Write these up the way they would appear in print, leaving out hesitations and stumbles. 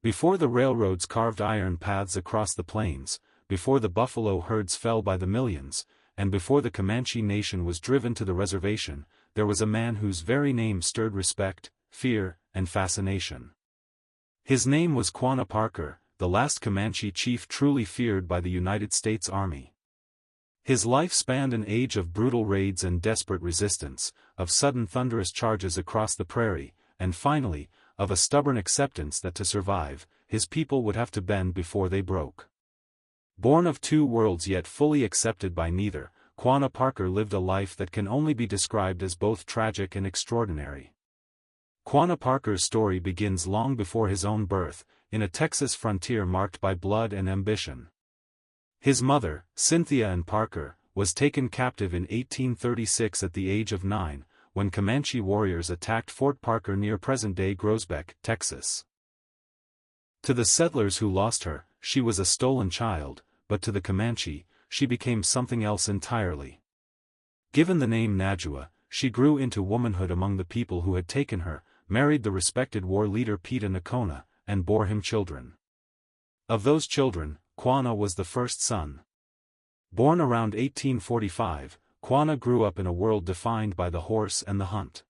Before the railroads carved iron paths across the plains, before the buffalo herds fell by the millions, and before the Comanche nation was driven to the reservation, there was a man whose very name stirred respect, fear, and fascination. His name was Quanah Parker, the last Comanche chief truly feared by the United States Army. His life spanned an age of brutal raids and desperate resistance, of sudden thunderous charges across the prairie, and finally, of a stubborn acceptance that to survive, his people would have to bend before they broke. Born of two worlds yet fully accepted by neither, Quanah Parker lived a life that can only be described as both tragic and extraordinary. Quanah Parker's story begins long before his own birth, in a Texas frontier marked by blood and ambition. His mother, Cynthia Ann Parker, was taken captive in 1836 at the age of 9, when Comanche warriors attacked Fort Parker near present-day Groesbeck, Texas. To the settlers who lost her, she was a stolen child, but to the Comanche, she became something else entirely. Given the name Najua, she grew into womanhood among the people who had taken her, married the respected war leader Peter Nakona, and bore him children. Of those children, Quanah was the first son. Born around 1845, Quanah grew up in a world defined by the horse and the hunt.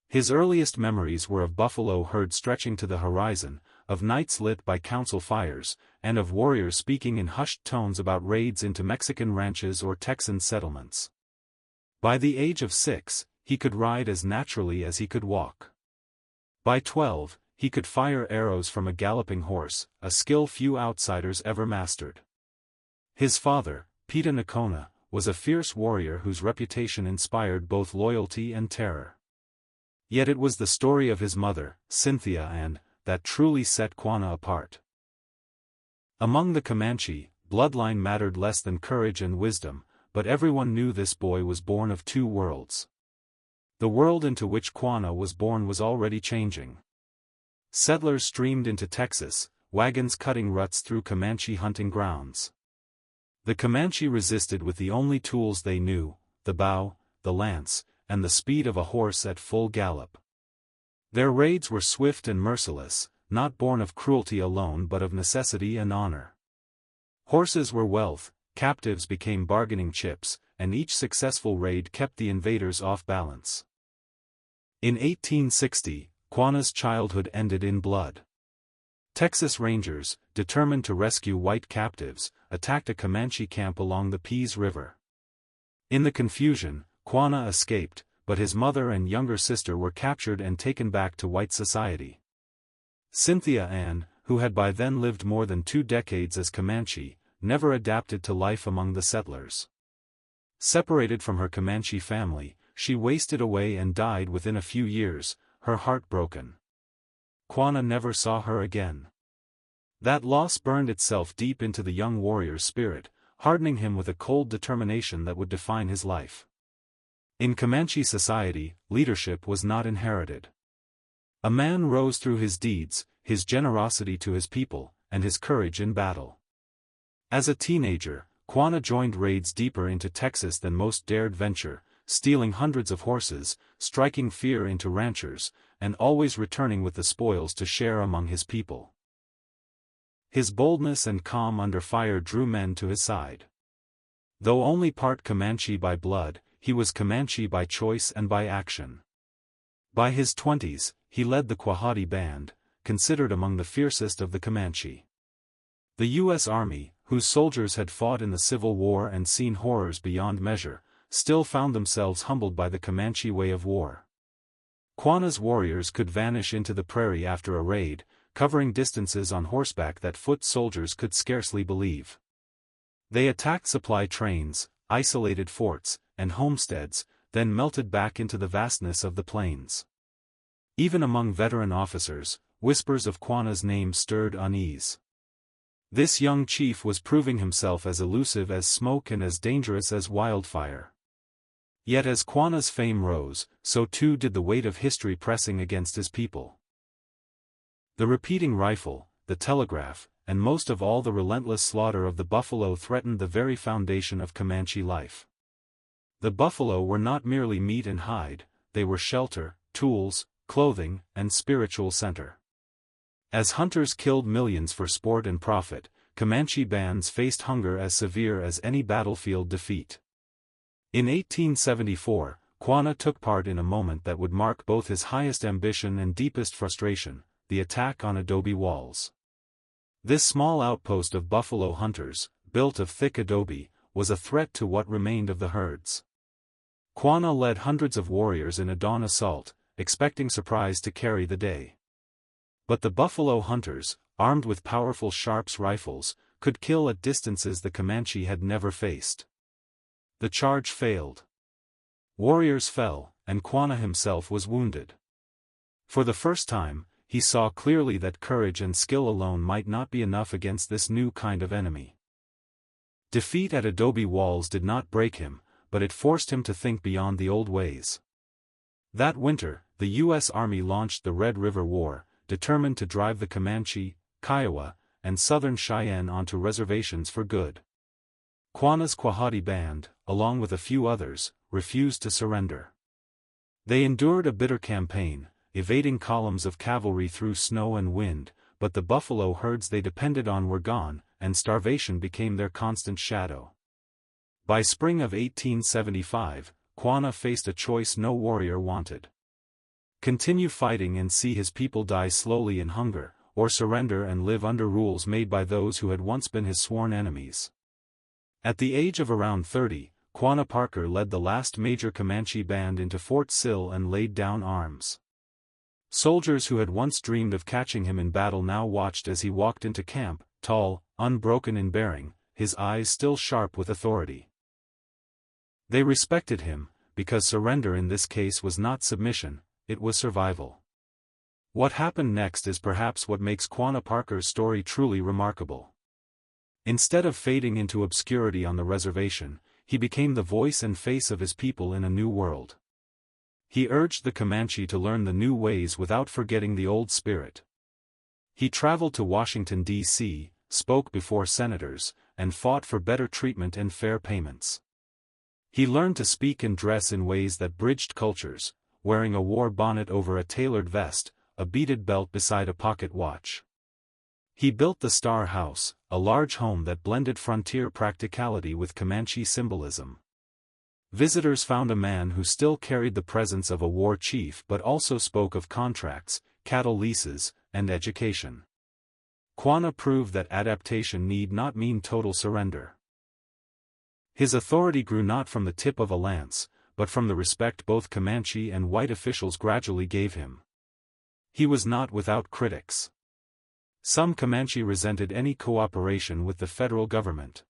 His earliest memories were of buffalo herds stretching to the horizon, of nights lit by council fires, and of warriors speaking in hushed tones about raids into Mexican ranches or Texan settlements. By the age of 6, he could ride as naturally as he could walk. By 12, he could fire arrows from a galloping horse, a skill few outsiders ever mastered. His father, Peter Nakona, was a fierce warrior whose reputation inspired both loyalty and terror. Yet it was the story of his mother, Cynthia Ann, that truly set Quanah apart. Among the Comanche, bloodline mattered less than courage and wisdom, but everyone knew this boy was born of two worlds. The world into which Quanah was born was already changing. Settlers streamed into Texas, wagons cutting ruts through Comanche hunting grounds. The Comanche resisted with the only tools they knew, the bow, the lance, and the speed of a horse at full gallop. Their raids were swift and merciless, not born of cruelty alone but of necessity and honor. Horses were wealth, captives became bargaining chips, and each successful raid kept the invaders off balance. In 1860, Quanah's childhood ended in blood. Texas Rangers, determined to rescue white captives, attacked a Comanche camp along the Peace River. In the confusion, Quanah escaped, but his mother and younger sister were captured and taken back to white society. Cynthia Ann, who had by then lived more than 2 decades as Comanche, never adapted to life among the settlers. Separated from her Comanche family, she wasted away and died within a few years, her heart broken. Quanah never saw her again. That loss burned itself deep into the young warrior's spirit, hardening him with a cold determination that would define his life. In Comanche society, leadership was not inherited. A man rose through his deeds, his generosity to his people, and his courage in battle. As a teenager, Quanah joined raids deeper into Texas than most dared venture, stealing hundreds of horses, striking fear into ranchers, and always returning with the spoils to share among his people. His boldness and calm under fire drew men to his side. Though only part Comanche by blood, he was Comanche by choice and by action. By his 20s, he led the Quahati Band, considered among the fiercest of the Comanche. The U.S. Army, whose soldiers had fought in the Civil War and seen horrors beyond measure, still found themselves humbled by the Comanche way of war. Quanah's warriors could vanish into the prairie after a raid, covering distances on horseback that foot soldiers could scarcely believe. They attacked supply trains, isolated forts, and homesteads, then melted back into the vastness of the plains. Even among veteran officers, whispers of Quanah's name stirred unease. This young chief was proving himself as elusive as smoke and as dangerous as wildfire. Yet as Quanah's fame rose, so too did the weight of history pressing against his people. The repeating rifle, the telegraph, and most of all the relentless slaughter of the buffalo threatened the very foundation of Comanche life. The buffalo were not merely meat and hide, they were shelter, tools, clothing, and spiritual center. As hunters killed millions for sport and profit, Comanche bands faced hunger as severe as any battlefield defeat. In 1874, Quanah took part in a moment that would mark both his highest ambition and deepest frustration, the attack on adobe walls. This small outpost of buffalo hunters, built of thick adobe, was a threat to what remained of the herds. Quanah led hundreds of warriors in a dawn assault, expecting surprise to carry the day. But the buffalo hunters, armed with powerful Sharps rifles, could kill at distances the Comanche had never faced. The charge failed. Warriors fell, and Quanah himself was wounded. For the first time, he saw clearly that courage and skill alone might not be enough against this new kind of enemy. Defeat at adobe walls did not break him, but it forced him to think beyond the old ways. That winter, the U.S. Army launched the Red River War, determined to drive the Comanche, Kiowa, and Southern Cheyenne onto reservations for good. Quanah's Quahati band, along with a few others, refused to surrender. They endured a bitter campaign, evading columns of cavalry through snow and wind, but the buffalo herds they depended on were gone, and starvation became their constant shadow. By spring of 1875, Quanah faced a choice no warrior wanted. Continue fighting and see his people die slowly in hunger, or surrender and live under rules made by those who had once been his sworn enemies. At the age of around 30, Quanah Parker led the last major Comanche band into Fort Sill and laid down arms. Soldiers who had once dreamed of catching him in battle now watched as he walked into camp, tall, unbroken in bearing, his eyes still sharp with authority. They respected him, because surrender in this case was not submission, it was survival. What happened next is perhaps what makes Quanah Parker's story truly remarkable. Instead of fading into obscurity on the reservation, he became the voice and face of his people in a new world. He urged the Comanche to learn the new ways without forgetting the old spirit. He traveled to Washington, D.C., spoke before senators, and fought for better treatment and fair payments. He learned to speak and dress in ways that bridged cultures, wearing a war bonnet over a tailored vest, a beaded belt beside a pocket watch. He built the Star House, a large home that blended frontier practicality with Comanche symbolism. Visitors found a man who still carried the presence of a war chief but also spoke of contracts, cattle leases, and education. Quanah proved that adaptation need not mean total surrender. His authority grew not from the tip of a lance, but from the respect both Comanche and white officials gradually gave him. He was not without critics. Some Comanche resented any cooperation with the federal government.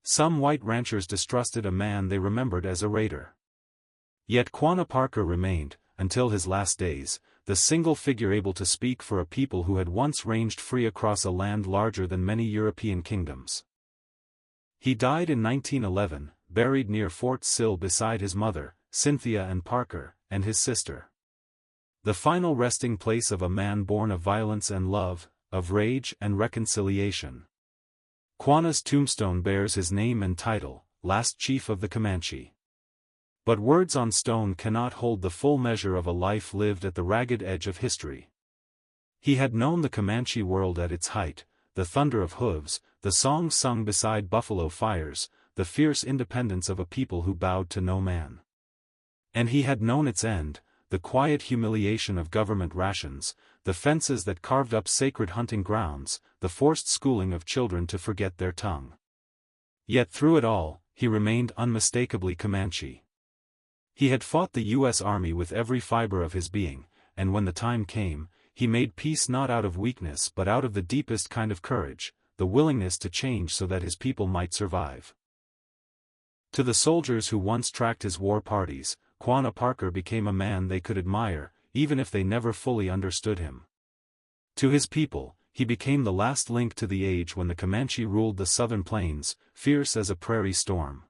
Some white ranchers distrusted a man they remembered as a raider. Yet Quanah Parker remained, until his last days, the single figure able to speak for a people who had once ranged free across a land larger than many European kingdoms. He died in 1911, buried near Fort Sill beside his mother, Cynthia Ann Parker, and his sister. The final resting place of a man born of violence and love, of rage and reconciliation. Quanah's tombstone bears his name and title, last chief of the Comanche. But words on stone cannot hold the full measure of a life lived at the ragged edge of history. He had known the Comanche world at its height, the thunder of hooves, the songs sung beside buffalo fires, the fierce independence of a people who bowed to no man. And he had known its end, the quiet humiliation of government rations, the fences that carved up sacred hunting grounds, the forced schooling of children to forget their tongue. Yet through it all, he remained unmistakably Comanche. He had fought the U.S. Army with every fiber of his being, and when the time came, he made peace not out of weakness but out of the deepest kind of courage, the willingness to change so that his people might survive. To the soldiers who once tracked his war parties, Quanah Parker became a man they could admire, even if they never fully understood him. To his people, he became the last link to the age when the Comanche ruled the southern plains, fierce as a prairie storm.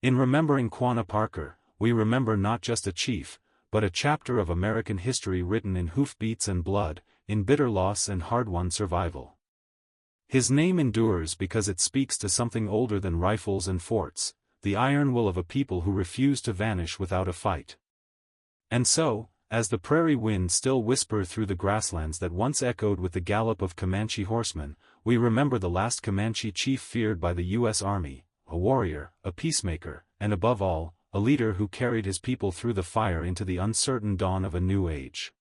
In remembering Quanah Parker, we remember not just a chief, but a chapter of American history written in hoofbeats and blood, in bitter loss and hard-won survival. His name endures because it speaks to something older than rifles and forts, the iron will of a people who refuse to vanish without a fight. And so, As the prairie winds still whisper through the grasslands that once echoed with the gallop of Comanche horsemen, we remember the last Comanche chief feared by the U.S. Army, a warrior, a peacemaker, and above all, a leader who carried his people through the fire into the uncertain dawn of a new age.